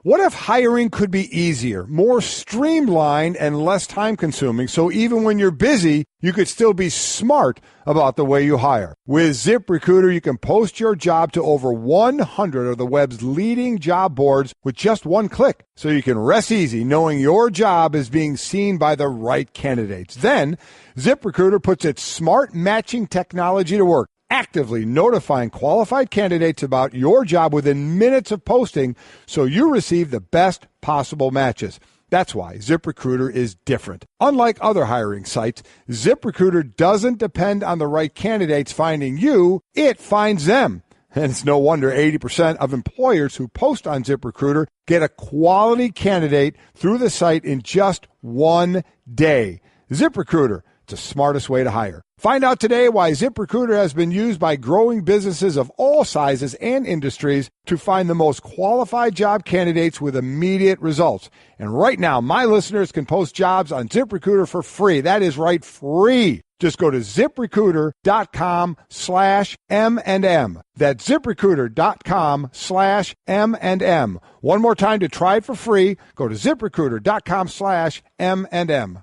What if hiring could be easier, more streamlined, and less time-consuming, so even when you're busy, you could still be smart about the way you hire? With ZipRecruiter, you can post your job to over 100 of the web's leading job boards with just one click, so you can rest easy knowing your job is being seen by the right candidates. Then, ZipRecruiter puts its smart matching technology to work, actively notifying qualified candidates about your job within minutes of posting so you receive the best possible matches. That's why ZipRecruiter is different. Unlike other hiring sites, ZipRecruiter doesn't depend on the right candidates finding you, it finds them. And it's no wonder 80% of employers who post on ZipRecruiter get a quality candidate through the site in just one day. ZipRecruiter, it's the smartest way to hire. Find out today why ZipRecruiter has been used by growing businesses of all sizes and industries to find the most qualified job candidates with immediate results. And right now, my listeners can post jobs on ZipRecruiter for free. That is right, free. Just go to ZipRecruiter.com/M&M. That's ZipRecruiter.com/M&M. One more time to try it for free. Go to ZipRecruiter.com/M&M.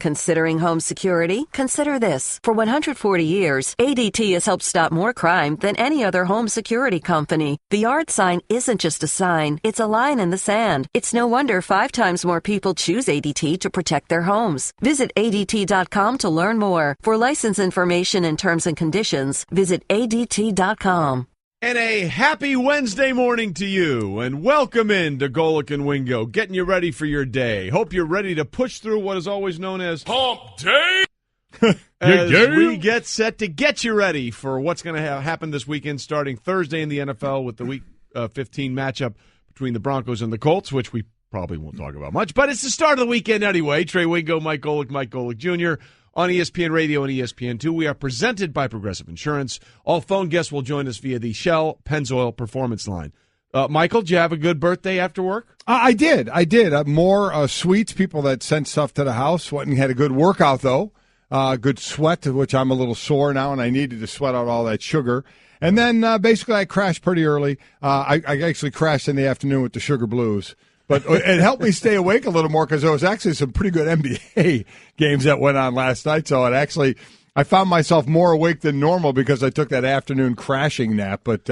Considering home security? Consider this. For 140 years, ADT has helped stop more crime than any other home security company. The yard sign isn't just a sign, it's a line in the sand. It's no wonder 5 times more people choose ADT to protect their homes. Visit ADT.com to learn more. For license information and terms and conditions, visit ADT.com. And a happy Wednesday morning to you, and welcome in to Golick and Wingo, getting you ready for your day. Hope you're ready to push through what is always known as Hump Day, as we get set to get you ready for what's going to happen this weekend, starting Thursday in the NFL with the Week 15 matchup between the Broncos and the Colts, which we probably won't talk about much, but it's the start of the weekend anyway. Trey Wingo, Mike Golick Jr., on ESPN Radio and ESPN2. We are presented by Progressive Insurance. All phone guests will join us via the Shell Pennzoil Performance Line. Michael, did you have a good birthday after work? I did. More sweets, people that sent stuff to the house. Went and had a good workout, though. Good sweat, which I'm a little sore now, and I needed to sweat out all that sugar. And then basically I crashed pretty early. I actually crashed in the afternoon with the sugar blues. But it helped me stay awake a little more because there was actually some pretty good NBA games that went on last night. So I found myself more awake than normal because I took that afternoon crashing nap. But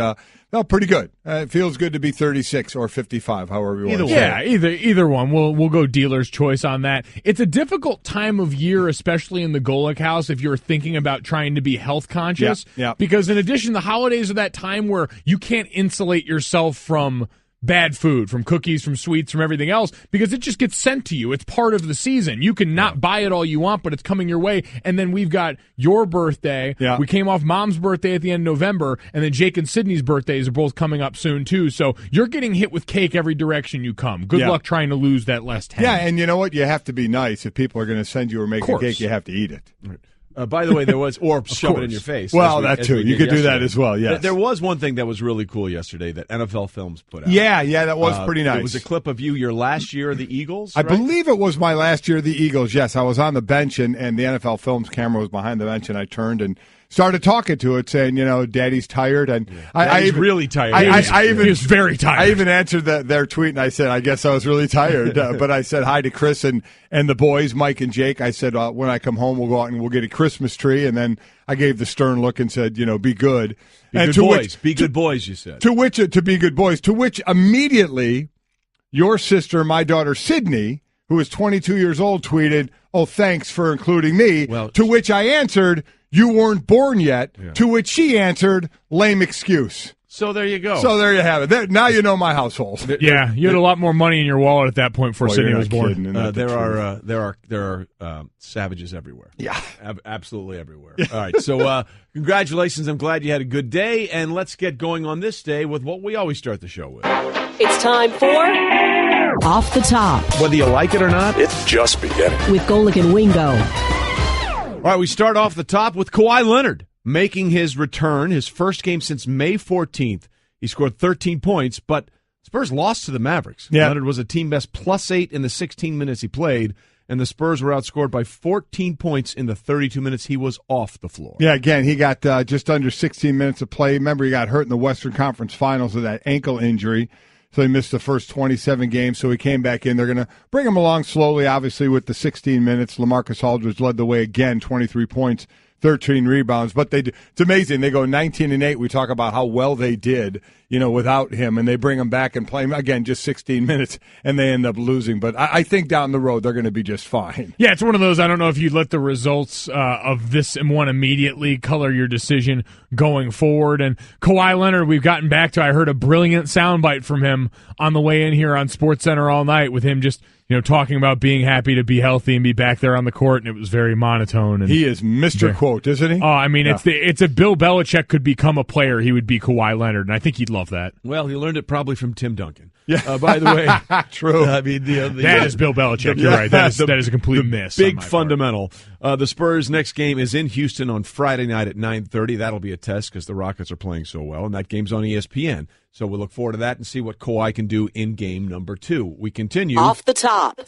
no, pretty good. It feels good to be 36 or 55, however you want to say. Yeah, either one. We'll go dealer's choice on that. It's a difficult time of year, especially in the Golick house, if you're thinking about trying to be health conscious. Yeah. Because in addition, the holidays are that time where you can't insulate yourself from bad food, from cookies, from sweets, from everything else, because it just gets sent to you. It's part of the season. You can not buy it all you want, but it's coming your way. And then we've got your birthday. Yeah. We came off Mom's birthday at the end of November, and then Jake and Sydney's birthdays are both coming up soon, too. So you're getting hit with cake every direction you come. Good luck trying to lose that last 10. Yeah, and you know what? You have to be nice. If people are going to send you or make a cake, you have to eat it. Right. By the way, there was, or shove it in your face. Well, that too. You could do that as well, yes. There was one thing that was really cool yesterday that NFL Films put out. Yeah, that was pretty nice. It was a clip of you your last year of the Eagles, I right? believe it was my last year of the Eagles, yes. I was on the bench, and the NFL Films camera was behind the bench, and I turned and started talking to it, saying, Daddy's tired. And Daddy's really tired. He was very tired. I even answered their tweet, and I said, I guess I was really tired. But I said hi to Chris and the boys, Mike and Jake. I said, when I come home, we'll go out and we'll get a Christmas tree. And then I gave the stern look and said, be good. Be good boys, you said. To be good boys. To which immediately your sister, my daughter Sydney, who is 22 years old, tweeted, "Oh, thanks for including me." Well, to which I answered, "You weren't born yet." Yeah. To which she answered, "Lame excuse." So there you go. So there you have it. Now you know my household. Yeah, you had a lot more money in your wallet at that point before Sydney was born. There are savages everywhere. Yeah, absolutely everywhere. All right, so congratulations. I'm glad you had a good day, and let's get going on this day with what we always start the show with. It's time for Off the Top. Whether you like it or not, it's just beginning. With Golick and Wingo. All right, we start off the top with Kawhi Leonard making his return, his first game since May 14th. He scored 13 points, but Spurs lost to the Mavericks. Yeah. Leonard was a team best +8 in the 16 minutes he played, and the Spurs were outscored by 14 points in the 32 minutes he was off the floor. Yeah, again, he got just under 16 minutes of play. Remember, he got hurt in the Western Conference Finals with that ankle injury. so he missed the first 27 games, so he came back in. They're going to bring him along slowly, obviously, with the 16 minutes. LaMarcus Aldridge led the way again, 23 points, 13 rebounds. But it's amazing. They go 19-8. We talk about how well they did, without him, and they bring him back and play him again just 16 minutes, and they end up losing. But I think down the road they're going to be just fine. Yeah, it's one of those, I don't know if you'd let the results of this and one immediately color your decision going forward. And Kawhi Leonard, we've gotten back to, I heard a brilliant soundbite from him on the way in here on SportsCenter all night with him just talking about being happy to be healthy and be back there on the court, and it was very monotone. And he is Mr. Quote, isn't he? Oh, I mean, yeah. It's if Bill Belichick could become a player, he would be Kawhi Leonard, and I think he'd love that. Well, he learned it probably from Tim Duncan. Yeah. By the way, true. I mean, that is Bill Belichick. You're right. That is a complete miss. Big fundamental. The Spurs' next game is in Houston on Friday night at 9:30. That'll be a test because the Rockets are playing so well, and that game's on ESPN. So we'll look forward to that and see what Kawhi can do in game number 2. We continue. Off the top.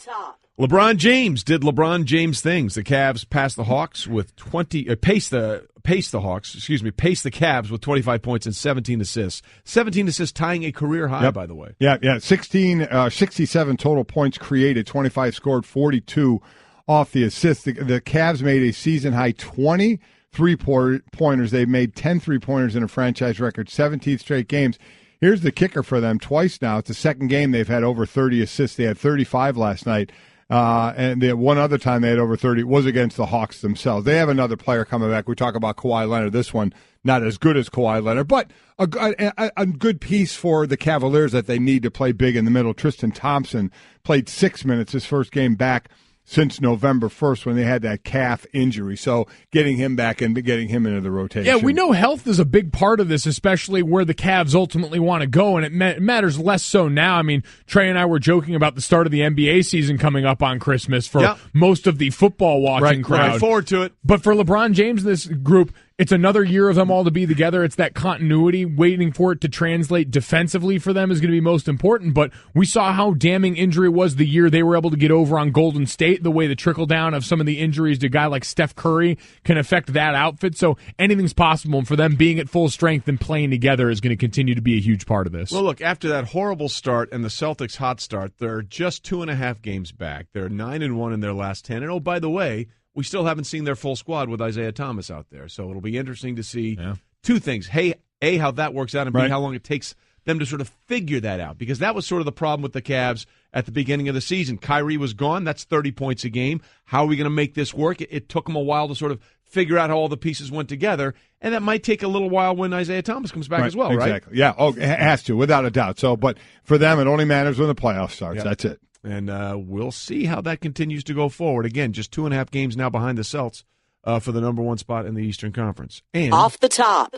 LeBron James did LeBron James things. The Cavs passed the Hawks with paced the Cavs with 25 points and 17 assists. 17 assists, tying a career high, by the way. Yeah. 67 total points created, 25 scored, 42 off the assists. The Cavs made a season-high 20 three-pointers. They've made 10 three-pointers in a franchise record, 17 straight games. Here's the kicker for them. Twice now. It's the second game they've had over 30 assists. They had 35 last night. And one other time they had over 30 was against the Hawks themselves. They have another player coming back. We talk about Kawhi Leonard. This one, not as good as Kawhi Leonard, but a good piece for the Cavaliers that they need to play big in the middle. Tristan Thompson played 6 minutes his first game back since November 1st when they had that calf injury. So getting him back and getting him into the rotation. Yeah, we know health is a big part of this, especially where the Cavs ultimately want to go, and it matters less so now. I mean, Trey and I were joking about the start of the NBA season coming up on Christmas for most of the football-watching crowd. Right forward to it. But for LeBron James and this group, it's another year of them all to be together. It's that continuity. Waiting for it to translate defensively for them is going to be most important. But we saw how damning injury was the year they were able to get over on Golden State, the way the trickle-down of some of the injuries to a guy like Steph Curry can affect that outfit. So anything's possible. And for them being at full strength and playing together is going to continue to be a huge part of this. Well, look, after that horrible start and the Celtics' hot start, they're just 2.5 games back. They're 9-1 in their last 10. And, oh, by the way, we still haven't seen their full squad with Isaiah Thomas out there. So it'll be interesting to see two things. Hey, A, how that works out, and B, how long it takes them to sort of figure that out. Because that was sort of the problem with the Cavs at the beginning of the season. Kyrie was gone. That's 30 points a game. How are we going to make this work? It took them a while to sort of figure out how all the pieces went together. And that might take a little while when Isaiah Thomas comes back as well, right? Exactly. Yeah. Oh, it has to, without a doubt. So, but for them, it only matters when the playoffs starts. Yep. That's it. And we'll see how that continues to go forward. Again, just 2.5 games now behind the Celts for the number 1 spot in the Eastern Conference. And off the top.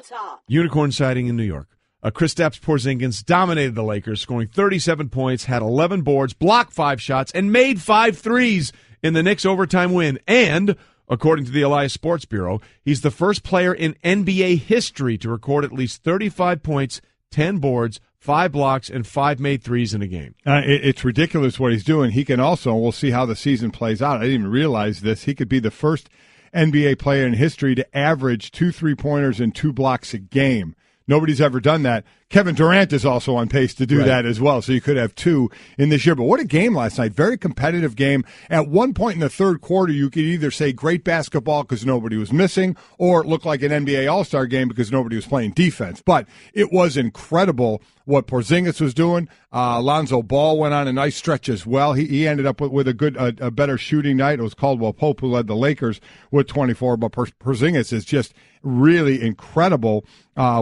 Unicorn sighting in New York. Kristaps Porzingis dominated the Lakers, scoring 37 points, had 11 boards, blocked 5 shots, and made 5 threes in the Knicks' overtime win. And according to the Elias Sports Bureau, he's the first player in NBA history to record at least 35 points, 10 boards, 5 blocks, and 5 made threes in a game. It's ridiculous what he's doing. He can also, and we'll see how the season plays out. I didn't even realize this. He could be the first NBA player in history to average 2 3-pointers and 2 blocks a game. Nobody's ever done that. Kevin Durant is also on pace to do that as well, so you could have 2 in this year. But what a game last night. Very competitive game. At one point in the third quarter, you could either say great basketball because nobody was missing, or it looked like an NBA All-Star game because nobody was playing defense. But it was incredible what Porzingis was doing. Lonzo Ball went on a nice stretch as well. He ended up with a better shooting night. It was Caldwell Pope who led the Lakers with 24, but Porzingis is just really incredible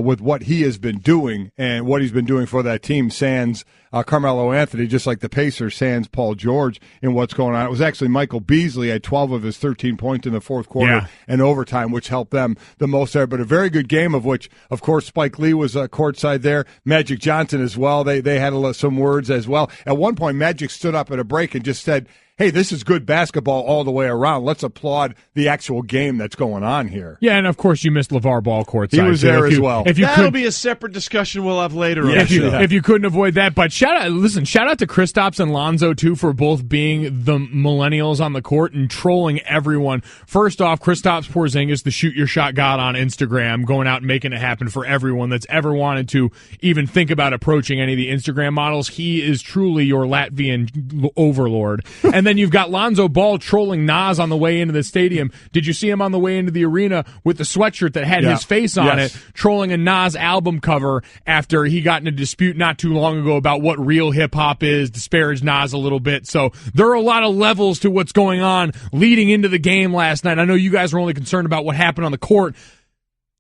with what he has been doing and what he's been doing for that team, sans Carmelo Anthony, just like the Pacers, sans Paul George, in what's going on. It was actually Michael Beasley had 12 of his 13 points in the fourth quarter and overtime, which helped them the most there. But a very good game, of which, of course, Spike Lee was courtside there. Magic Johnson as well. They had some words as well. At one point, Magic stood up at a break and just said, hey, this is good basketball all the way around. Let's applaud the actual game that's going on here. Yeah, and of course you missed LeVar Ball courtside. He was there as well. That'll be a separate discussion we'll have later. Yeah, if you couldn't avoid that. But shout out to Kristaps and Lonzo, too, for both being the millennials on the court and trolling everyone. First off, Kristaps Porzingis, the shoot your shot god on Instagram, going out and making it happen for everyone that's ever wanted to even think about approaching any of the Instagram models. He is truly your Latvian overlord. And then you've got Lonzo Ball trolling Nas on the way into the stadium. Did you see him on the way into the arena with the sweatshirt that had his face on it, trolling a Nas album cover after he got in a dispute not too long ago about what real hip-hop is, disparaged Nas a little bit. So there are a lot of levels to what's going on leading into the game last night. I know you guys were only concerned about what happened on the court.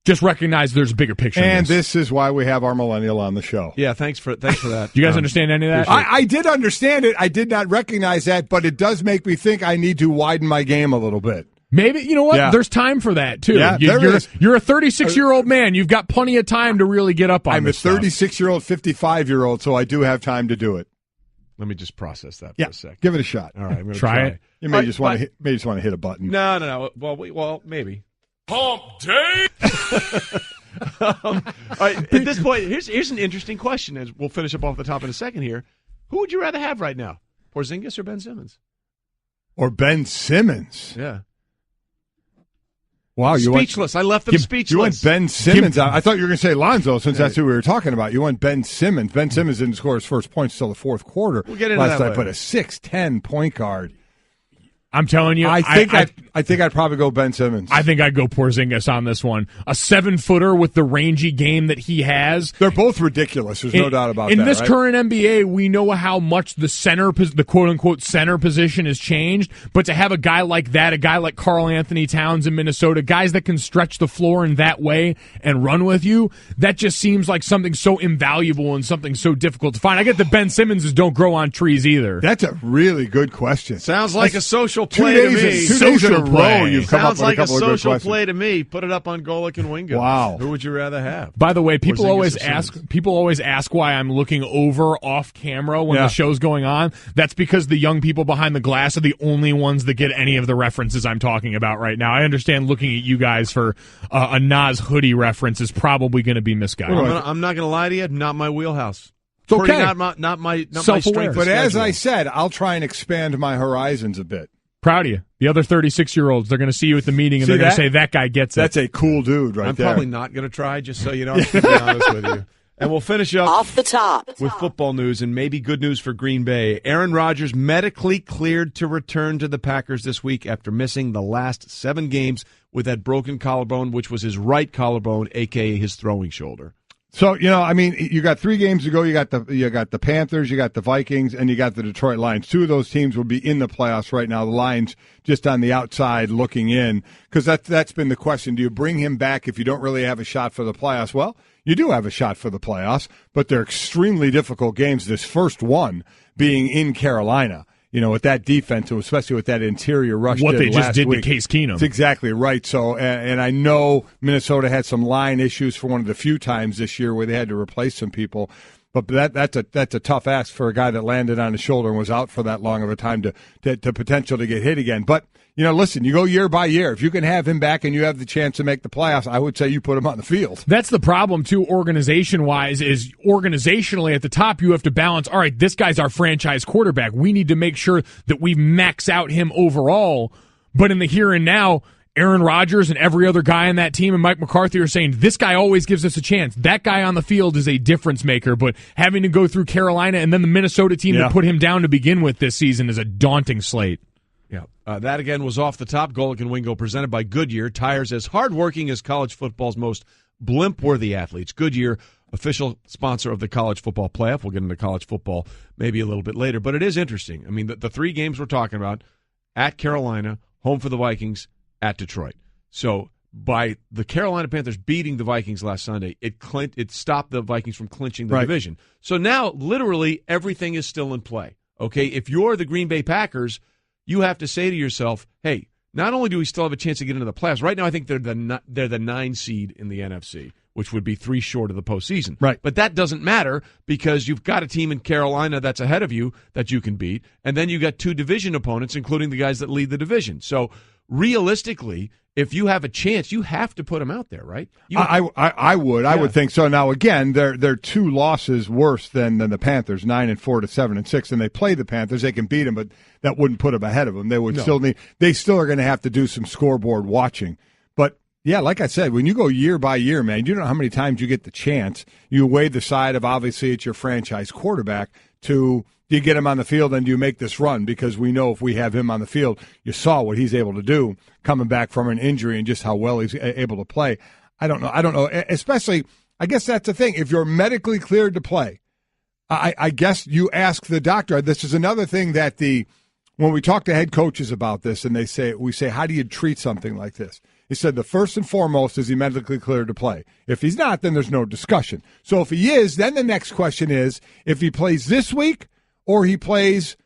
Just recognize there's a bigger picture. And this is why we have our millennial on the show. Yeah, thanks for that. Do you guys understand any of that? I did understand it. I did not recognize that, but it does make me think I need to widen my game a little bit. Maybe, you know what? Yeah. There's time for that, too. Yeah, you're a 36-year-old man. You've got plenty of time to really get up on this I'm a 36-year-old, 55-year-old, so I do have time to do it. Let me just process that for a second. Give it a shot. All right, I'm going to try it. You may just want to hit a button. No. Well, maybe. Hump day. All right, at this point, here's an interesting question. As we'll finish up off the top in a second here. Who would you rather have right now, Porzingis or Ben Simmons? Or Ben Simmons? Yeah. Wow, speechless. I left them speechless. You went Ben Simmons. I thought you were going to say Lonzo, since that's who we were talking about. You went Ben Simmons. Ben Simmons didn't score his first points until the fourth quarter. We'll get into last that night, later. but a 6'10" point guard. I'm telling you, I think I'd probably go Ben Simmons. I think I'd go Porzingis on this one. A 7-footer with the rangy game that he has. They're both ridiculous. There's no doubt about that. In this right? current NBA, we know how much the quote-unquote center position has changed, but to have a guy like that, a guy like Karl Anthony Towns in Minnesota, guys that can stretch the floor in that way and run with you, that just seems like something so invaluable and something so difficult to find. I get that Ben Simmons don't grow on trees either. That's a really good question. Sounds like a social play 2 to me. days, 2 days in a row, you've come Sounds up with like a couple of good social questions. play to me. Put it up on Golic and Wingo. Wow. Who would you rather have? By the way, people Porzingis always ask why I'm looking over off camera when the show's going on. That's because the young people behind the glass are the only ones that get any of the references I'm talking about right now. I understand looking at you guys for a Nas hoodie reference is probably going to be misguided. I'm not going to lie to you. Not my wheelhouse. It's okay. Not my Self-aware. strength. But as schedule. I said, I'll try and expand my horizons a bit. Proud of you. The other 36-year-olds, they're going to see you at the meeting, and they're going to say, that guy gets it. That's a cool dude right I'm there. probably not going to try, just so you know. I'm to be honest with you. And we'll finish up Off the top with football news and maybe good news for Green Bay. Aaron Rodgers medically cleared to return to the Packers this week after missing the last 7 games with that broken collarbone, which was his right collarbone, a.k.a. his throwing shoulder. So, you got 3 games to go. You got the Panthers, you got the Vikings, and you got the Detroit Lions. 2 of those teams will be in the playoffs right now. The Lions just on the outside looking in, because that's been the question. Do you bring him back if you don't really have a shot for the playoffs? Well, you do have a shot for the playoffs, but they're extremely difficult games. This first one being in Carolina. With that defense, especially with that interior rush. What they just did week. to Case Keenum. That's exactly right. So, and I know Minnesota had some line issues for one of the few times this year where they had to replace some people. But that's a tough ask for a guy that landed on his shoulder and was out for that long of a time to potential to get hit again. But, listen, you go year by year. If you can have him back and you have the chance to make the playoffs, I would say you put him on the field. That's the problem, too, organization-wise, is organizationally at the top you have to balance, all right, this guy's our franchise quarterback. We need to make sure that we max out him overall. But in the here and now, Aaron Rodgers and every other guy on that team and Mike McCarthy are saying, this guy always gives us a chance. That guy on the field is a difference maker, but having to go through Carolina and then the Minnesota team that put him down to begin with this season is a daunting slate. Yeah, that again was Off the Top. Golic and Wingo presented by Goodyear, tires as hardworking as college football's most blimp-worthy athletes. Goodyear, official sponsor of the college football playoff. We'll get into college football maybe a little bit later, but it is interesting. I mean, the 3 games we're talking about, at Carolina, home for the Vikings, at Detroit. So by the Carolina Panthers beating the Vikings last Sunday, it stopped the Vikings from clinching the division. So now, literally, everything is still in play. Okay, if you're the Green Bay Packers, you have to say to yourself, hey, not only do we still have a chance to get into the playoffs, right now I think they're the 9 seed in the NFC, which would be 3 short of the postseason. Right. But that doesn't matter because you've got a team in Carolina that's ahead of you that you can beat, and then you got 2 division opponents, including the guys that lead the division. So realistically, if you have a chance, you have to put them out there, right? I would. I would think so. Now, again, they're 2 losses worse than the Panthers, 9-4 to 7-6, and they play the Panthers. They can beat them, but that wouldn't put them ahead of them. They would they still are going to have to do some scoreboard watching. But yeah, like I said, when you go year by year, man, you don't know how many times you get the chance. You weigh the side of, obviously, it's your franchise quarterback to. Do you get him on the field and do you make this run? Because we know if we have him on the field, you saw what he's able to do coming back from an injury and just how well he's able to play. I don't know. Especially, I guess that's the thing. If you're medically cleared to play, I guess you ask the doctor. This is another thing that when we talk to head coaches about this and we say, how do you treat something like this? He said the first and foremost is he medically cleared to play. If he's not, then there's no discussion. So if he is, then the next question is, if he plays this week, or he plays,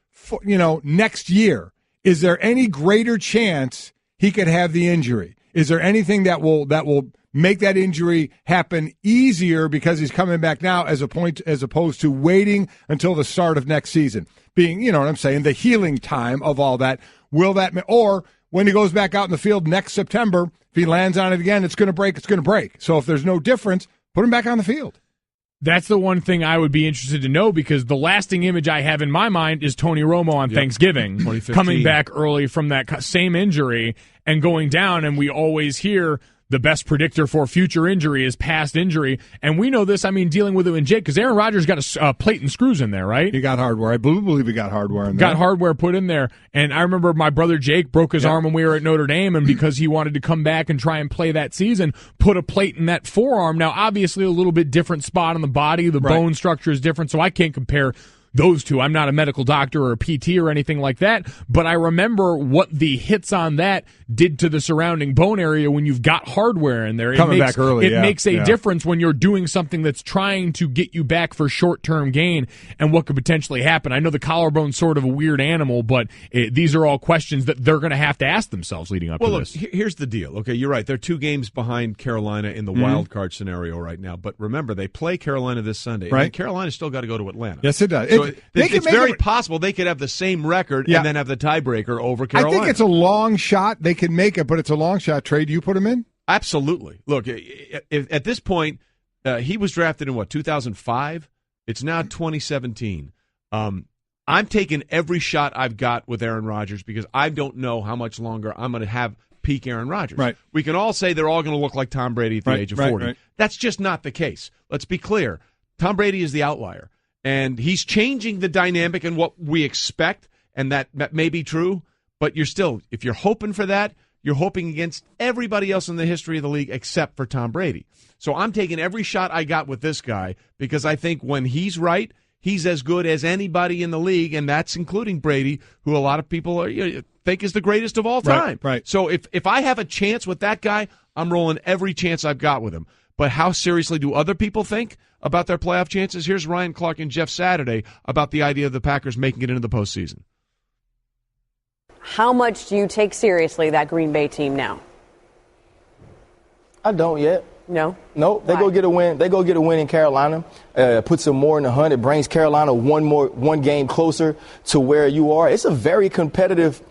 next year, is there any greater chance he could have the injury? Is there anything that will make that injury happen easier because he's coming back now as opposed to waiting until the start of next season? Being, you know what I'm saying, the healing time of all that. Will that, or when he goes back out in the field next September, if he lands on it again, it's going to break. So if there's no difference, put him back on the field. That's the one thing I would be interested to know because the lasting image I have in my mind is Tony Romo on Thanksgiving coming back early from that same injury and going down, and we always hear the best predictor for future injury is past injury, and we know this, dealing with it in Jake, because Aaron Rodgers got a plate and screws in there, right? He got hardware. I believe he got hardware in there. Got hardware put in there, and I remember my brother Jake broke his arm when we were at Notre Dame, and because he wanted to come back and try and play that season, put a plate in that forearm. Now, obviously, a little bit different spot on the body. The bone structure is different, so I can't compare those two. I'm not a medical doctor or a PT or anything like that, but I remember what the hits on that did to the surrounding bone area when you've got hardware in there. Coming back early, It makes a difference when you're doing something that's trying to get you back for short-term gain and what could potentially happen. I know the collarbone's sort of a weird animal, but these are all questions that they're going to have to ask themselves leading up to this. Well, look, here's the deal. Okay, you're right. They're 2 games behind Carolina in the wild card scenario right now, but remember, they play Carolina this Sunday, and Carolina's still got to go to Atlanta. Yes, it does. So it's very possible they could have the same record and then have the tiebreaker over Carolina. I think it's a long shot. They can make it, but it's a long shot. Trey, do you put him in? Absolutely. Look, at this point, he was drafted in, 2005? It's now 2017. I'm taking every shot I've got with Aaron Rodgers because I don't know how much longer I'm going to have peak Aaron Rodgers. Right. We can all say they're all going to look like Tom Brady at the age of 40. Right. That's just not the case. Let's be clear. Tom Brady is the outlier. And he's changing the dynamic and what we expect, and that may be true, but if you're hoping for that, you're hoping against everybody else in the history of the league except for Tom Brady. So I'm taking every shot I got with this guy because I think when he's right, he's as good as anybody in the league, and that's including Brady, who a lot of people think is the greatest of all time. Right. So if I have a chance with that guy, I'm rolling every chance I've got with him. But how seriously do other people think about their playoff chances? Here's Ryan Clark and Jeff Saturday about the idea of the Packers making it into the postseason. How much do you take seriously that Green Bay team now? I don't yet. No? No, they go get a win. They go get a win in Carolina. Puts them more in the hunt. It brings Carolina one game closer to where you are. It's a very competitive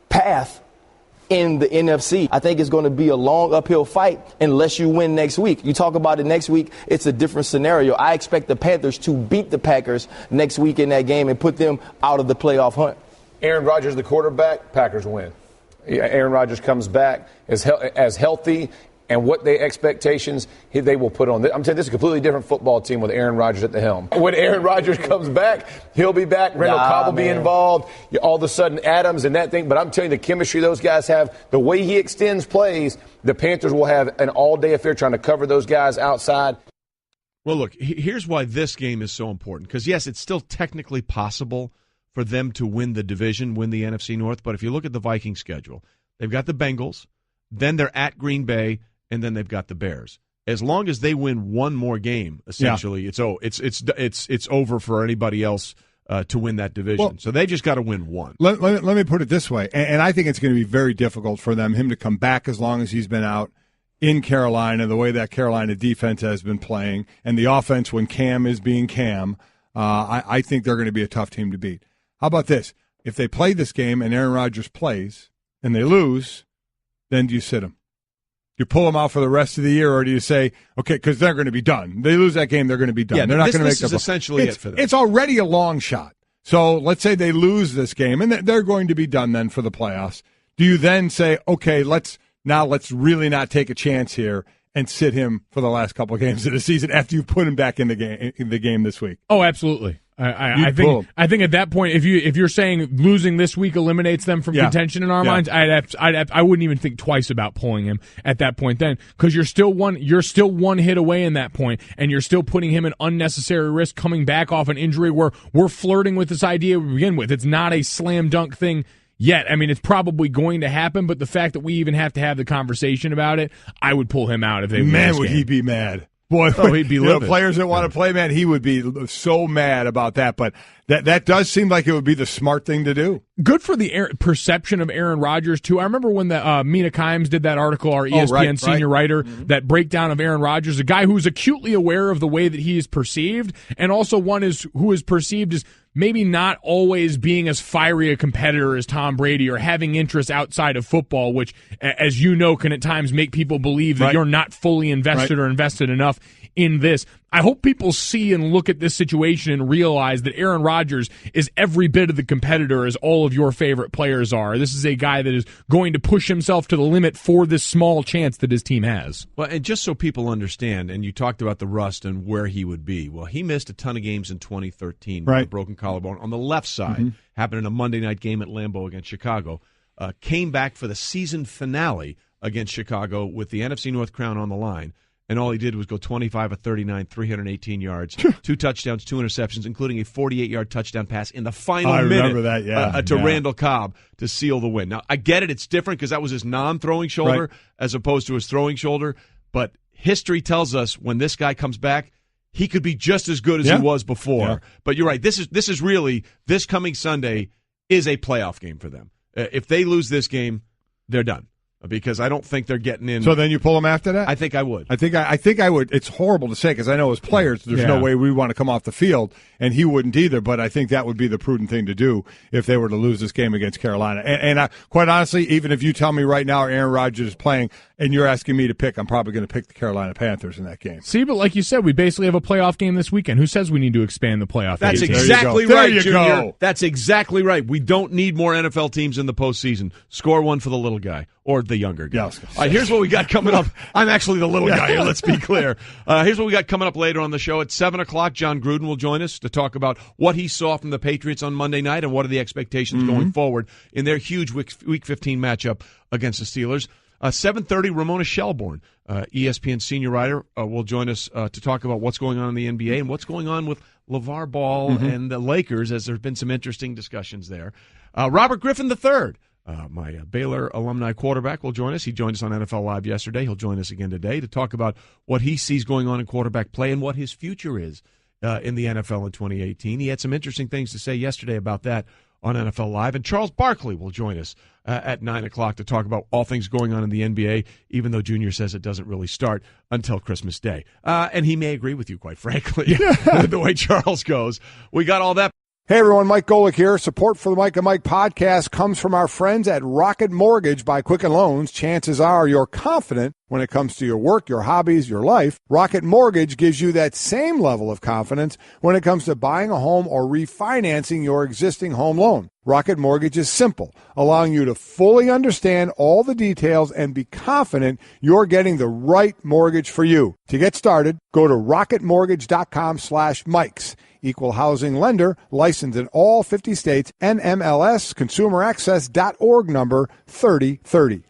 path in the NFC. I think it's going to be a long uphill fight unless you win next week. You talk about it next week, it's a different scenario. I expect the Panthers to beat the Packers next week in that game and put them out of the playoff hunt. Aaron Rodgers, the quarterback, Packers win. Aaron Rodgers comes back as healthy, and what the expectations they will put on. I'm telling you, this is a completely different football team with Aaron Rodgers at the helm. When Aaron Rodgers comes back, he'll be back. Randall Cobb will be involved. All of a sudden, Adams and that thing. But I'm telling you, the chemistry those guys have, the way he extends plays, the Panthers will have an all-day affair trying to cover those guys outside. Well, look, here's why this game is so important. Because, yes, it's still technically possible for them to win the division, win the NFC North. But if you look at the Vikings schedule, they've got the Bengals, then they're at Green Bay, and then they've got the Bears. As long as they win one more game, essentially, it's over for anybody else to win that division. Well, so they just got to win one. Let me put it this way, and I think it's going to be very difficult for him to come back as long as he's been out in Carolina, the way that Carolina defense has been playing, and the offense when Cam is being Cam, I think they're going to be a tough team to beat. How about this? If they play this game and Aaron Rodgers plays and they lose, then do you sit him? You pull them out for the rest of the year, or do you say, okay, because they're going to be done. They lose that game, they're going to be done. Yeah, they're not going to make this is essentially it for them. It's already a long shot. So let's say they lose this game, and they're going to be done then for the playoffs. Do you then say, okay, let's really not take a chance here and sit him for the last couple of games of the season after you put him back in the game this week? Oh, absolutely. I think at that point, if you're saying losing this week eliminates them from contention in our minds, I wouldn't even think twice about pulling him at that point then, because you're still one hit away in that point, and you're still putting him in unnecessary risk coming back off an injury where we're flirting with this idea to begin with. It's not a slam dunk thing yet. I mean, it's probably going to happen, but the fact that we even have to have the conversation about it, I would pull him out if they lose this game. Would he be mad? Boy, he'd be livid. Players that want to play, man, he would be so mad about that. But that does seem like it would be the smart thing to do. Good for the perception of Aaron Rodgers, too. I remember when Mina Kimes did that article, our ESPN senior writer, that breakdown of Aaron Rodgers, a guy who's acutely aware of the way that he is perceived, and also who is perceived as maybe not always being as fiery a competitor as Tom Brady or having interests outside of football, which, as you know, can at times make people believe that you're not fully invested or invested enough in this. I hope people see and look at this situation and realize that Aaron Rodgers is every bit of the competitor as all of your favorite players are. This is a guy that is going to push himself to the limit for this small chance that his team has. Well, and just so people understand, and you talked about the rust and where he would be. Well, he missed a ton of games in 2013 with a broken collarbone on the left side. Happened in a Monday night game at Lambeau against Chicago. Came back for the season finale against Chicago with the NFC North crown on the line. And all he did was go 25 of 39, 318 yards, 2 touchdowns, 2 interceptions, including a 48-yard touchdown pass in the final minute to Randall Cobb to seal the win. Now, I get it. It's different because that was his non-throwing shoulder as opposed to his throwing shoulder. But history tells us when this guy comes back, he could be just as good as he was before. Yeah. But you're right. This is really, this coming Sunday is a playoff game for them. If they lose this game, they're done. Because I don't think they're getting in. So then you pull them after that? I think I would. I think I would. It's horrible to say because I know as players there's no way we want to come off the field, and he wouldn't either. But I think that would be the prudent thing to do if they were to lose this game against Carolina. And quite honestly, even if you tell me right now Aaron Rodgers is playing and you're asking me to pick, I'm probably going to pick the Carolina Panthers in that game. See, but like you said, we basically have a playoff game this weekend. Who says we need to expand the playoff? That's exactly right, Junior. That's exactly right. We don't need more NFL teams in the postseason. Score one for the little guy. Or the younger guy. Yes. All right, here's what we got coming up. I'm actually the little guy here, let's be clear. Here's what we got coming up later on the show. At 7 o'clock, John Gruden will join us to talk about what he saw from the Patriots on Monday night and what are the expectations going forward in their huge Week 15 matchup against the Steelers. 7:30, Ramona Shelbourne, ESPN senior writer, will join us to talk about what's going on in the NBA and what's going on with LeVar Ball and the Lakers, as there have been some interesting discussions there. Robert Griffin III. My Baylor alumni quarterback will join us. He joined us on NFL Live yesterday. He'll join us again today to talk about what he sees going on in quarterback play and what his future is in the NFL in 2018. He had some interesting things to say yesterday about that on NFL Live. And Charles Barkley will join us at 9 o'clock to talk about all things going on in the NBA, even though Junior says it doesn't really start until Christmas Day. And he may agree with you, quite frankly, the way Charles goes. We got all that. Hey everyone, Mike Golick here. Support for the Mike and Mike podcast comes from our friends at Rocket Mortgage by Quicken Loans. Chances are you're confident when it comes to your work, your hobbies, your life. Rocket Mortgage gives you that same level of confidence when it comes to buying a home or refinancing your existing home loan. Rocket Mortgage is simple, allowing you to fully understand all the details and be confident you're getting the right mortgage for you. To get started, go to rocketmortgage.com/Mikes. Equal housing lender, licensed in all 50 states, NMLS, consumeraccess.org number 3030.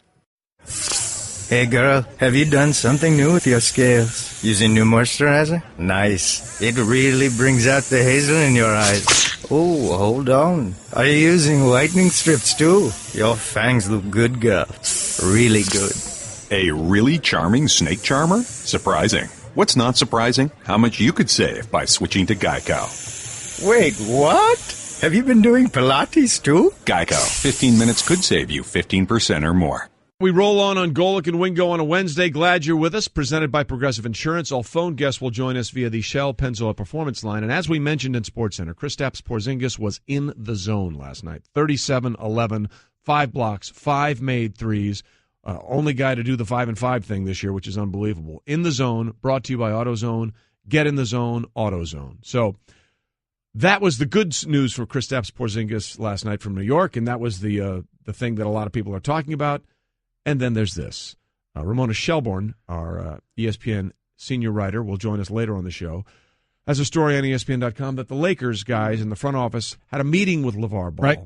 Hey girl, have you done something new with your scales? Using new moisturizer? Nice. It really brings out the hazel in your eyes. Oh, hold on. Are you using whitening strips too? Your fangs look good, girl. Really good. A really charming snake charmer? Surprising. What's not surprising? How much you could save by switching to Geico. Wait, what? Have you been doing Pilates too? Geico. 15 minutes could save you 15% or more. We roll on Golic and Wingo on a Wednesday. Glad you're with us. Presented by Progressive Insurance. All phone guests will join us via the Shell Pennzoil Performance Line. And as we mentioned in SportsCenter, Kristaps Porzingis was in the zone last night. 37-11, 5 blocks, 5 made threes. Only guy to do the 5-and-5 thing this year, which is unbelievable. In the zone, brought to you by AutoZone. Get in the zone, AutoZone. So that was the good news for Kristaps Porzingis last night from New York, and that was the thing that a lot of people are talking about. And then there's this. Ramona Shelbourne, our ESPN senior writer, will join us later on the show, has a story on ESPN.com that the Lakers guys in the front office had a meeting with LeVar Ball. Right.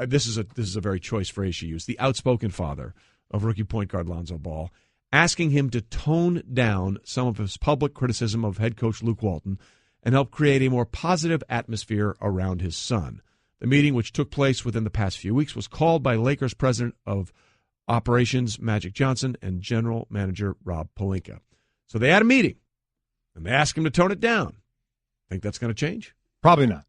This is a very choice phrase she used. The outspoken father of rookie point guard Lonzo Ball, asking him to tone down some of his public criticism of head coach Luke Walton and help create a more positive atmosphere around his son. The meeting, which took place within the past few weeks, was called by Lakers president of operations Magic Johnson and general manager Rob Pelinka. So they had a meeting, and they asked him to tone it down. Think that's going to change? Probably not.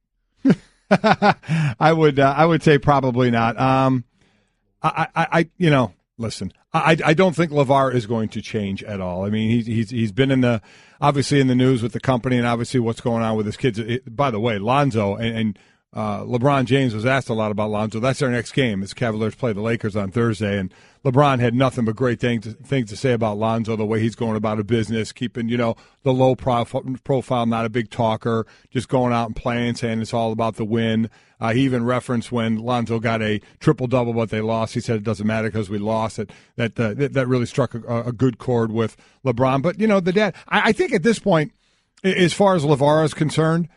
I would say probably not. Listen, I don't think LeVar is going to change at all. I mean, he's been obviously in the news with the company and obviously what's going on with his kids. By the way, Lonzo and LeBron James was asked a lot about Lonzo. That's their next game as Cavaliers play the Lakers on Thursday, and LeBron had nothing but great things to say about Lonzo, the way he's going about a business, keeping, the low profile, not a big talker, just going out and playing, saying it's all about the win. He even referenced when Lonzo got a triple-double, but they lost. He said it doesn't matter because we lost. That really struck a good chord with LeBron. But, the dad, I think at this point, as far as LeVar is concerned,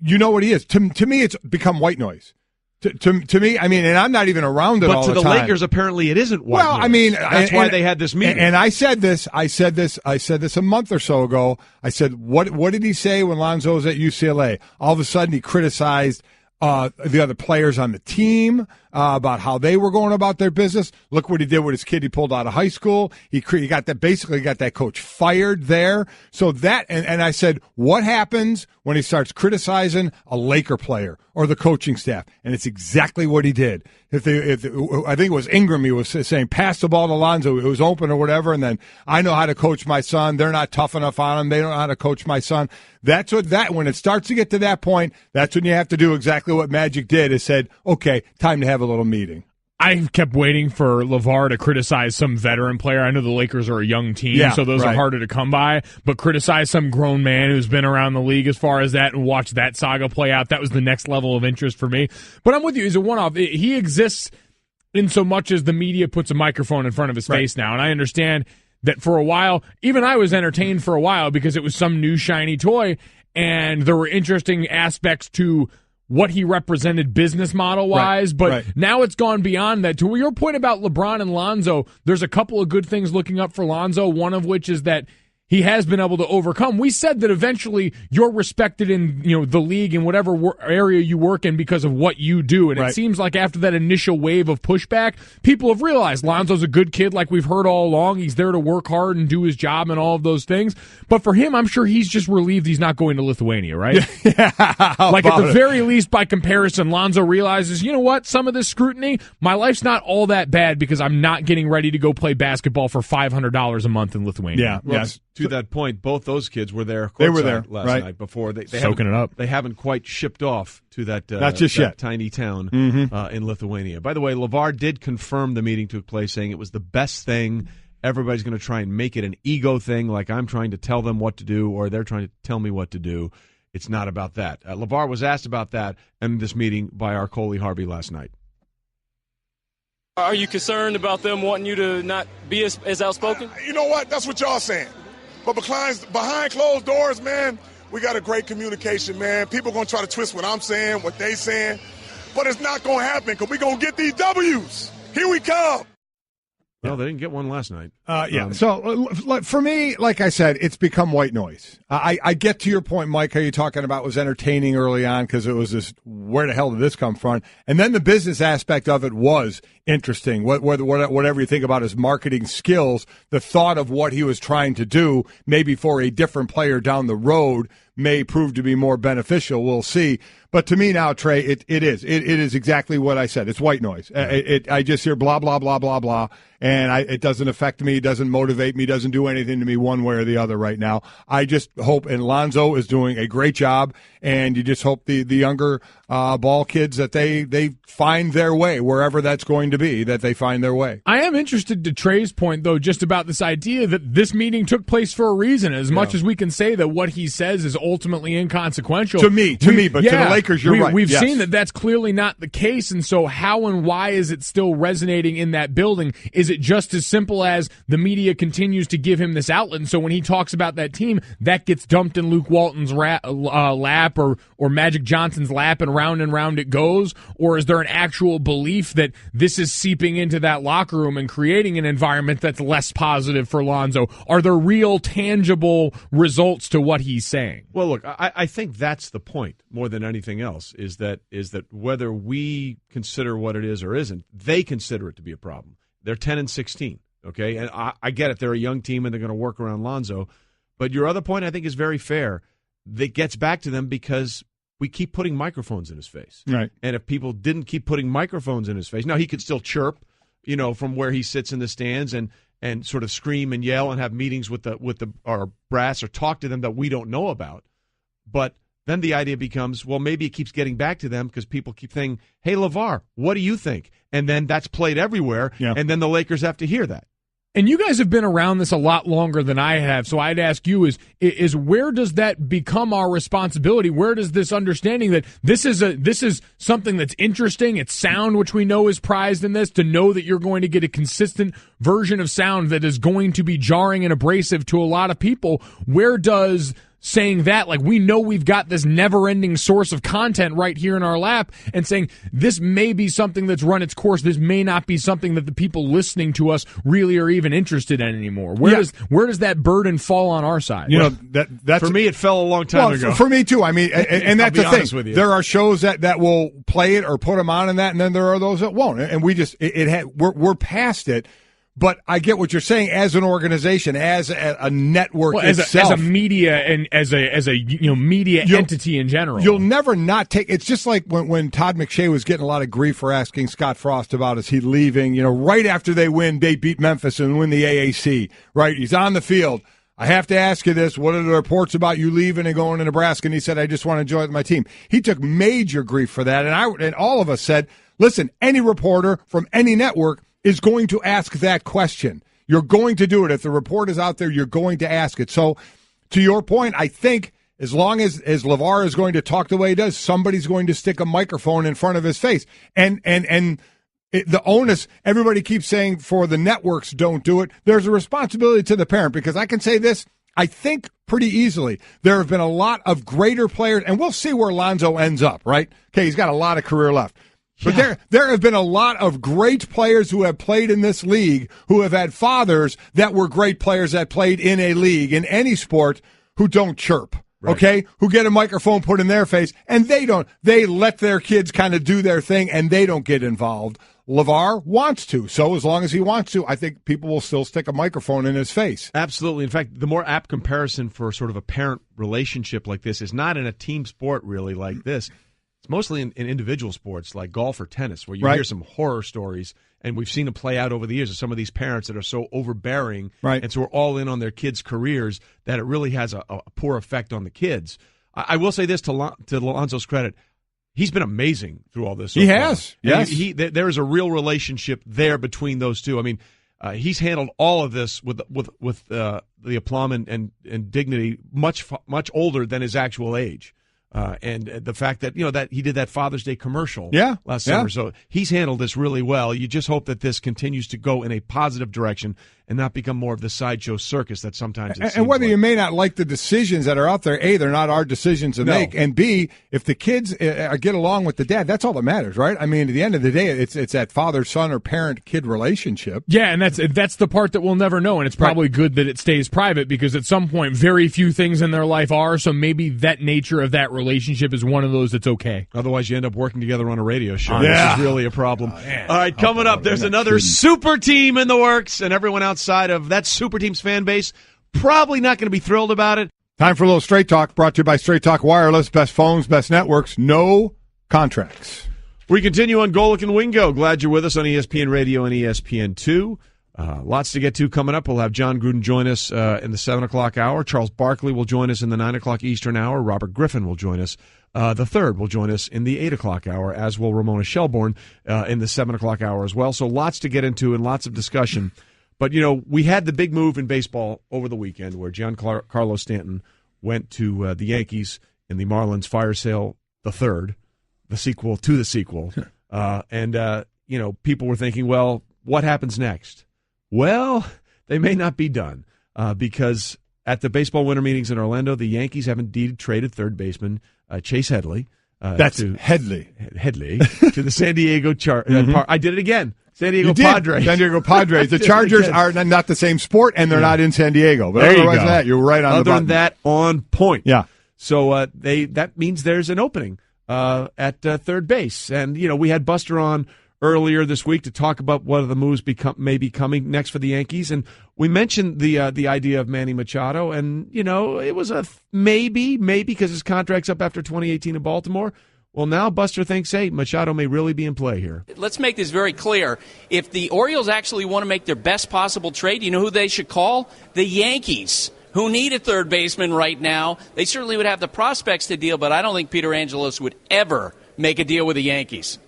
you know what he is. To me, it's become white noise. To me, I mean, and I'm not even around it all the time. But to the Lakers, apparently, it isn't white noise. Well, I mean, that's why they had this meeting. And I said this a month or so ago. I said, what did he say when Lonzo was at UCLA? All of a sudden, he criticized the other players on the team about how they were going about their business. Look what he did with his kid he pulled out of high school. He got that coach fired there. So that, and I said, what happens when he starts criticizing a Laker player or the coaching staff? And it's exactly what he did. I think it was Ingram, he was saying, pass the ball to Lonzo. It was open or whatever. And then, I know how to coach my son. They're not tough enough on him. They don't know how to coach my son. When it starts to get to that point, that's when you have to do exactly what Magic did, is said, okay, time to have a little meeting. I kept waiting for LeVar to criticize some veteran player. I know the Lakers are a young team, so those are harder to come by. But criticize some grown man who's been around the league as far as that and watch that saga play out, that was the next level of interest for me. But I'm with you. He's a one-off. He exists in so much as the media puts a microphone in front of his face now. And I understand that for a while, even I was entertained for a while because it was some new shiny toy, and there were interesting aspects to what he represented business model-wise, but now it's gone beyond that. To your point about LeBron and Lonzo, there's a couple of good things looking up for Lonzo, one of which is that he has been able to overcome. We said that eventually you're respected in the league in whatever area you work in because of what you do, and it seems like after that initial wave of pushback, people have realized Lonzo's a good kid like we've heard all along. He's there to work hard and do his job and all of those things. But for him, I'm sure he's just relieved he's not going to Lithuania, right? Like at the very least, by comparison, Lonzo realizes, you know what, some of this scrutiny, my life's not all that bad because I'm not getting ready to go play basketball for $500 a month in Lithuania. To that point, both those kids were there. They were there last night before. They soaking it up. They haven't quite shipped off to that not just yet. Tiny town in Lithuania. By the way, LeVar did confirm the meeting took place, saying it was the best thing. Everybody's going to try and make it an ego thing, like I'm trying to tell them what to do or they're trying to tell me what to do. It's not about that. LeVar was asked about that in this meeting by our Coley Harvey last night. Are you concerned about them wanting you to not be as outspoken? You know what? That's what y'all saying. But behind closed doors, man, we got a great communication, man. People going to try to twist what I'm saying, what they saying. But it's not going to happen because we're going to get these W's. Here we come. Well, they didn't get one last night. So for me, like I said, it's become white noise. I get to your point, Mike, how you're talking about was entertaining early on because it was just, where the hell did this come from? And then the business aspect of it was interesting. Whatever you think about his marketing skills, the thought of what he was trying to do, maybe for a different player down the road, may prove to be more beneficial. We'll see. But to me now, Trey, it is exactly what I said. It's white noise. I just hear blah, blah, blah, blah, blah, and it doesn't affect me, doesn't motivate me, doesn't do anything to me one way or the other right now. I just hope, and Lonzo is doing a great job, and you just hope the younger ball kids that they find their way, wherever that's going to be, that they find their way. I am interested to Trey's point, though, just about this idea that this meeting took place for a reason, as much as we can say that what he says is ultimately inconsequential. To me, but to the Lakers, you're right. We've seen that that's clearly not the case, and so how and why is it still resonating in that building? Is it just as simple as the media continues to give him this outlet, and so when he talks about that team, that gets dumped in Luke Walton's lap or Magic Johnson's lap, and round it goes? Or is there an actual belief that this is seeping into that locker room and creating an environment that's less positive for Lonzo? Are there real, tangible results to what he's saying? Well, look, I think that's the point more than anything else, is that whether we consider what it is or isn't, they consider it to be a problem. They're 10-16, okay? And I get it. They're a young team, and they're going to work around Lonzo. But your other point, I think, is very fair. That gets back to them because we keep putting microphones in his face. Right. And if people didn't keep putting microphones in his face, now he could still chirp, from where he sits in the stands and sort of scream and yell and have meetings with our brass or talk to them that we don't know about. But then the idea becomes, well, maybe it keeps getting back to them because people keep saying, hey, LeVar, what do you think? And then that's played everywhere, and then the Lakers have to hear that. And you guys have been around this a lot longer than I have, so I'd ask you is where does that become our responsibility? Where does this understanding that this is something that's interesting, it's sound, which we know is prized in this, to know that you're going to get a consistent version of sound that is going to be jarring and abrasive to a lot of people, where does saying that, like, we know we've got this never-ending source of content right here in our lap, and saying this may be something that's run its course, this may not be something that the people listening to us really are even interested in anymore. Where does that burden fall on our side? That's for me, it fell a long time ago. For me too. I mean, and that's the thing. There are shows that will play it or put them on, and then there are those that won't. And we just we're past it. But I get what you're saying. As an organization, as a network itself, as a media and as a media entity in general, you'll never not take. It's just like when Todd McShay was getting a lot of grief for asking Scott Frost about is he leaving. Right after they beat Memphis and win the AAC. Right, he's on the field. I have to ask you this. What are the reports about you leaving and going to Nebraska? And he said, I just want to join my team. He took major grief for that. And all of us said, listen, any reporter from any network is going to ask that question. You're going to do it. If the report is out there, you're going to ask it. So to your point, I think as long as LeVar is going to talk the way he does, somebody's going to stick a microphone in front of his face. And the onus, everybody keeps saying for the networks don't do it. There's a responsibility to the parent, because I can say this, I think pretty easily. There have been a lot of greater players, and we'll see where Lonzo ends up, right? Okay, he's got a lot of career left. But there have been a lot of great players who have played in this league who have had fathers that were great players that played in a league, in any sport, who don't chirp, okay? Who get a microphone put in their face, and they let their kids kind of do their thing, and they don't get involved. LeVar wants to, so as long as he wants to, I think people will still stick a microphone in his face. Absolutely. In fact, the more apt comparison for sort of a parent relationship like this is not in a team sport really like this. It's mostly in individual sports like golf or tennis, where you hear some horror stories, and we've seen them play out over the years of some of these parents that are so overbearing and so are all in on their kids' careers that it really has a poor effect on the kids. I will say this to Lonzo's credit. He's been amazing through all this. He has. Yes. There is a real relationship there between those two. I mean, he's handled all of this with the aplomb and dignity much older than his actual age. And the fact that, that he did that Father's Day commercial last summer. So he's handled this really well. You just hope that this continues to go in a positive direction and not become more of the sideshow circus that sometimes it seems and whether like. You may not like the decisions that are out there, A, they're not our decisions to make, and B, if the kids get along with the dad, that's all that matters, right? I mean, at the end of the day, it's that father-son or parent-kid relationship. Yeah, and that's the part that we'll never know, and it's probably good that it stays private, because at some point, very few things in their life are, so maybe that nature of that relationship is one of those that's okay. Otherwise, you end up working together on a radio show. This is really a problem. All right, coming up, there's another super team in the works, and everyone outside of that super team's fan base probably not going to be thrilled about it. Time for a little Straight Talk, brought to you by Straight Talk Wireless. Best phones, best networks, no contracts. We continue on Golic and Wingo. Glad you're with us on ESPN Radio and ESPN2. Lots to get to coming up. We'll have John Gruden join us in the 7 o'clock hour. Charles Barkley will join us in the 9 o'clock Eastern hour. Robert Griffin will join us. The third will join us in the 8 o'clock hour, as will Ramona Shelbourne in the 7 o'clock hour as well. So lots to get into and lots of discussion. But, we had the big move in baseball over the weekend where Giancarlo Stanton went to the Yankees in the Marlins fire sale, the third, the sequel to the sequel. People were thinking, well, what happens next? Well, they may not be done because at the baseball winter meetings in Orlando, the Yankees have indeed traded third baseman Chase Headley. That's Headley. Headley to the San Diego Chargers. I did it again. San Diego Padres. San Diego Padres. The Chargers are not the same sport, and they're not in San Diego. But otherwise than that, you're right on the button. Other than that, on point. Yeah. So that means there's an opening at third base. And, we had Buster on earlier this week to talk about what are the moves may be coming next for the Yankees. And we mentioned the idea of Manny Machado. And, it was a maybe because his contract's up after 2018 in Baltimore. Well, now Buster thinks, hey, Machado may really be in play here. Let's make this very clear. If the Orioles actually want to make their best possible trade, you know who they should call? The Yankees, who need a third baseman right now. They certainly would have the prospects to deal, but I don't think Peter Angelos would ever make a deal with the Yankees.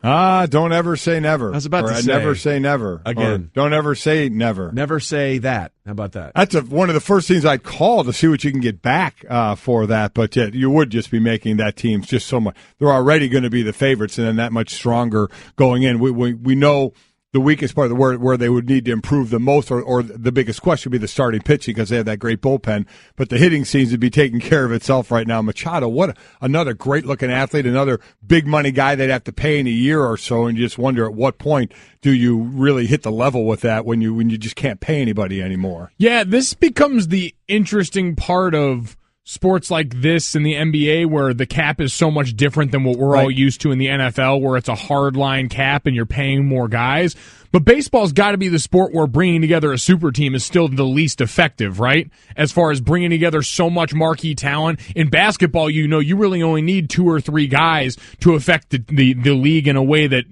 Don't ever say never. I was about to say. Never say never. Again. Or don't ever say never. Never say that. How about that? That's one of the first things I'd call to see what you can get back for that. But you would just be making that team just so much. They're already going to be the favorites and then that much stronger going in. We know the weakest part of where they would need to improve the most or the biggest question would be the starting pitching because they have that great bullpen. But the hitting seems to be taking care of itself right now. Machado, what another great-looking athlete, another big-money guy they'd have to pay in a year or so, and you just wonder at what point do you really hit the level with that when you just can't pay anybody anymore. Yeah, this becomes the interesting part of sports like this in the NBA where the cap is so much different than what we're all used to in the NFL where it's a hard line cap and you're paying more guys. But baseball's got to be the sport where bringing together a super team is still the least effective, right? As far as bringing together so much marquee talent. In basketball, you really only need 2 or 3 guys to affect the league in a way that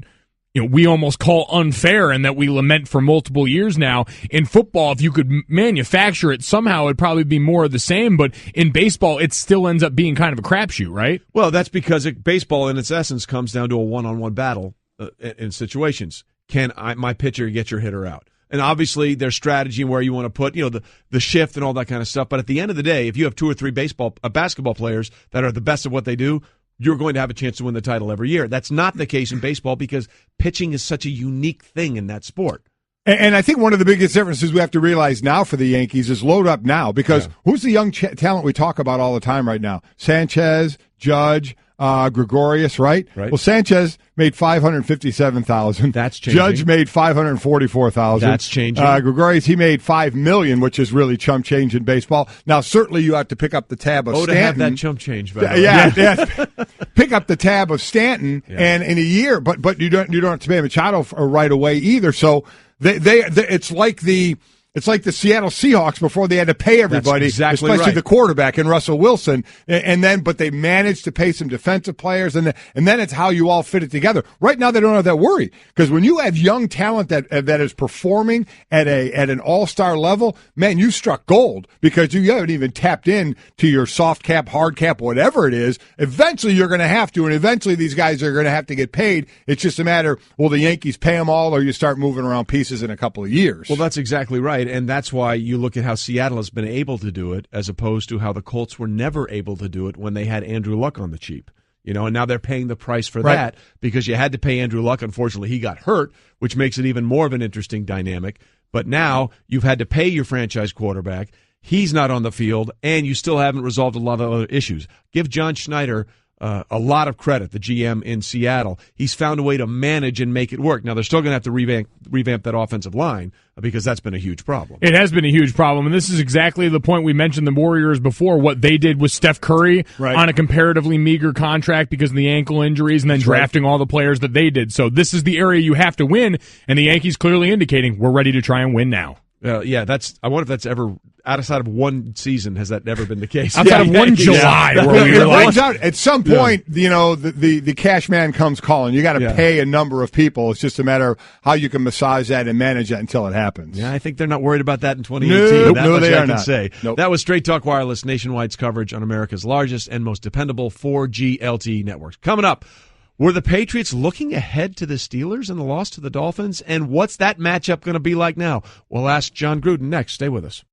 we almost call unfair and that we lament for multiple years now. In football, if you could manufacture it, somehow it'd probably be more of the same. But in baseball, it still ends up being kind of a crapshoot, right? Well, that's because baseball, in its essence, comes down to a one-on-one battle in situations. Can my pitcher get your hitter out? And obviously, there's strategy and where you want to put, the shift and all that kind of stuff. But at the end of the day, if you have 2 or 3 basketball players that are the best of what they do, you're going to have a chance to win the title every year. That's not the case in baseball because pitching is such a unique thing in that sport. And I think one of the biggest differences we have to realize now for the Yankees is load up now because who's the young talent we talk about all the time right now? Sanchez, Judge, Gregorius, right? Well, Sanchez made $557,000. That's changing. Judge made $544,000. That's changing. Gregorius, he made $5 million, which is really chump change in baseball. Now, certainly you have to pick up the tab of Stanton. To have that chump change, by the way. Yeah. Pick up the tab of Stanton, and in a year, but you don't have to pay Machado right away either. So it's like the Seattle Seahawks before they had to pay everybody, especially the quarterback and Russell Wilson, but they managed to pay some defensive players, and then it's how you all fit it together. Right now, they don't have that worry because when you have young talent that is performing at an all-star level, man, you struck gold because you haven't even tapped in to your soft cap, hard cap, whatever it is. Eventually, you're going to have to, and eventually these guys are going to have to get paid. It's just a matter, will the Yankees pay them all, or you start moving around pieces in a couple of years? Well, that's exactly right. And that's why you look at how Seattle has been able to do it as opposed to how the Colts were never able to do it when they had Andrew Luck on the cheap. And now they're paying the price for that because you had to pay Andrew Luck. Unfortunately, he got hurt, which makes it even more of an interesting dynamic. But now you've had to pay your franchise quarterback. He's not on the field, and you still haven't resolved a lot of other issues. Give John Schneider a lot of credit, the GM in Seattle. He's found a way to manage and make it work. Now, they're still going to have to revamp that offensive line because that's been a huge problem. It has been a huge problem, and this is exactly the point we mentioned the Warriors before, what they did with Steph Curry on a comparatively meager contract because of the ankle injuries and then drafting all the players that they did. So this is the area you have to win, and the Yankees clearly indicating we're ready to try and win now. Yeah, I wonder if that's ever outside of one season has that ever been the case? Outside of one July, where we were like, at some point, the cash man comes calling. You got to pay a number of people. It's just a matter of how you can massage that and manage that until it happens. Yeah, I think they're not worried about that in 2018. No, they are not. Say. Nope. That was Straight Talk Wireless, Nationwide's coverage on America's largest and most dependable 4G LTE networks. Coming up, were the Patriots looking ahead to the Steelers in the loss to the Dolphins? And what's that matchup going to be like now? We'll ask John Gruden next. Stay with us.